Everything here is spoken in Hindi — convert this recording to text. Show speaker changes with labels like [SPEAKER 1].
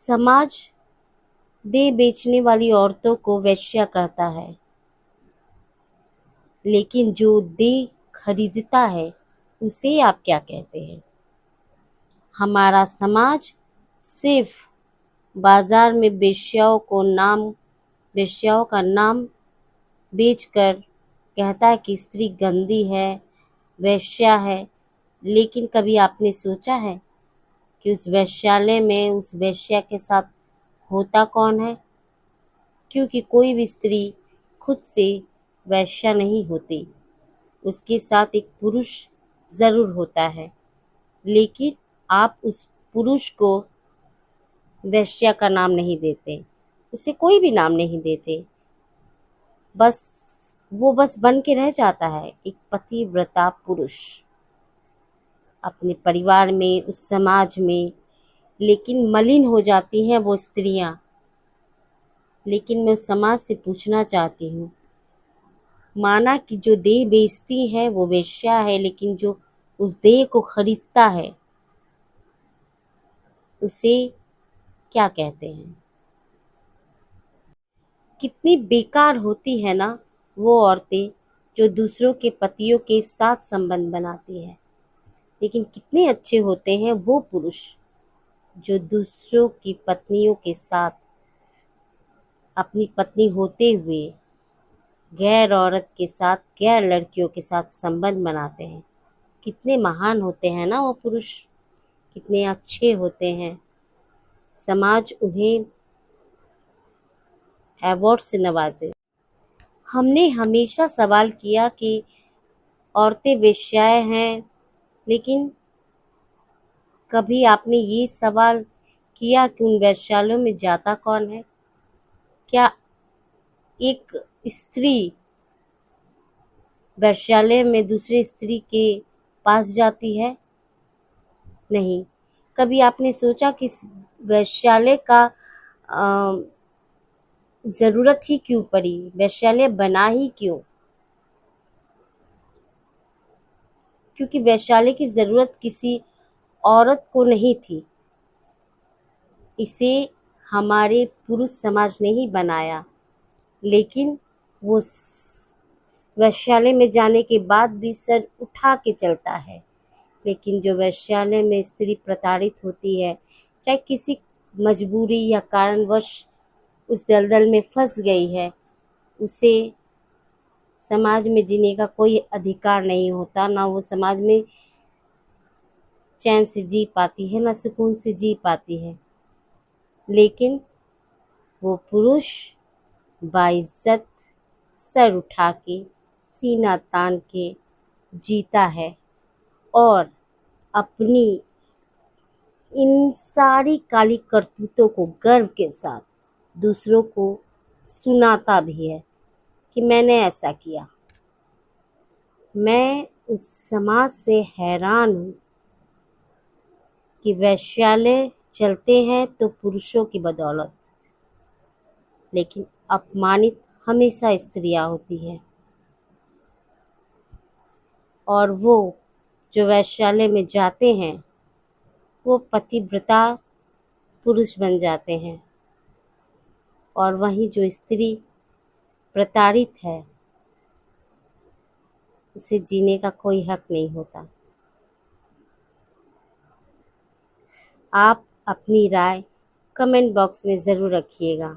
[SPEAKER 1] समाज देह बेचने वाली औरतों को वेश्या कहता है, लेकिन जो देह खरीदता है उसे आप क्या कहते हैं? हमारा समाज सिर्फ बाजार में वेश्याओं का नाम बेचकर कहता है कि स्त्री गंदी है, वेश्या है। लेकिन कभी आपने सोचा है कि उस वेश्यालय में उस वेश्या के साथ होता कौन है? क्योंकि कोई भी स्त्री खुद से वेश्या नहीं होती, उसके साथ एक पुरुष जरूर होता है। लेकिन आप उस पुरुष को वेश्या का नाम नहीं देते, उसे कोई भी नाम नहीं देते। वो बस बन के रह जाता है एक पतिव्रता पुरुष, अपने परिवार में, उस समाज में। लेकिन मलिन हो जाती हैं वो स्त्रियां। लेकिन मैं उस समाज से पूछना चाहती हूँ, माना कि जो देह बेचती है वो वेश्या है, लेकिन जो उस देह को खरीदता है उसे क्या कहते हैं? कितनी बेकार होती है ना वो औरतें जो दूसरों के पतियों के साथ संबंध बनाती है। लेकिन कितने अच्छे होते हैं वो पुरुष जो दूसरों की पत्नियों के साथ, अपनी पत्नी होते हुए गैर औरत के साथ, गैर लड़कियों के साथ संबंध बनाते हैं। कितने महान होते हैं ना वो पुरुष, कितने अच्छे होते हैं। समाज उन्हें अवार्ड से नवाजे। हमने हमेशा सवाल किया कि औरतें वेश्याएं हैं, लेकिन कभी आपने ये सवाल किया कि उन वेश्यालयों में जाता कौन है? क्या एक स्त्री वेश्यालय में दूसरी स्त्री के पास जाती है? नहीं। कभी आपने सोचा कि इस वेश्यालय का जरूरत ही क्यों पड़ी? वेश्यालय बना ही क्यों? क्योंकि वैश्यालय की जरूरत किसी औरत को नहीं थी। इसे हमारे पुरुष समाज ने ही बनाया। लेकिन वो वैश्यालय में जाने के बाद भी सर उठा के चलता है। लेकिन जो वैश्यालय में स्त्री प्रताड़ित होती है, चाहे किसी मजबूरी या कारणवश उस दलदल में फंस गई है, उसे समाज में जीने का कोई अधिकार नहीं होता। ना वो समाज में चैन से जी पाती है, ना सुकून से जी पाती है। लेकिन वो पुरुष बाइज्जत सर उठा के, सीना तान के जीता है और अपनी इन सारी काली करतूतों को गर्व के साथ दूसरों को सुनाता भी है कि मैंने ऐसा किया। मैं उस समाज से हैरान हूँ कि वैश्यालय चलते हैं तो पुरुषों की बदौलत, लेकिन अपमानित हमेशा स्त्रियां होती हैं। और वो जो वैश्यालय में जाते हैं वो पतिव्रता पुरुष बन जाते हैं, और वहीं जो स्त्री प्रताड़ित है उसे जीने का कोई हक नहीं होता। आप अपनी राय कमेंट बॉक्स में ज़रूर रखिएगा।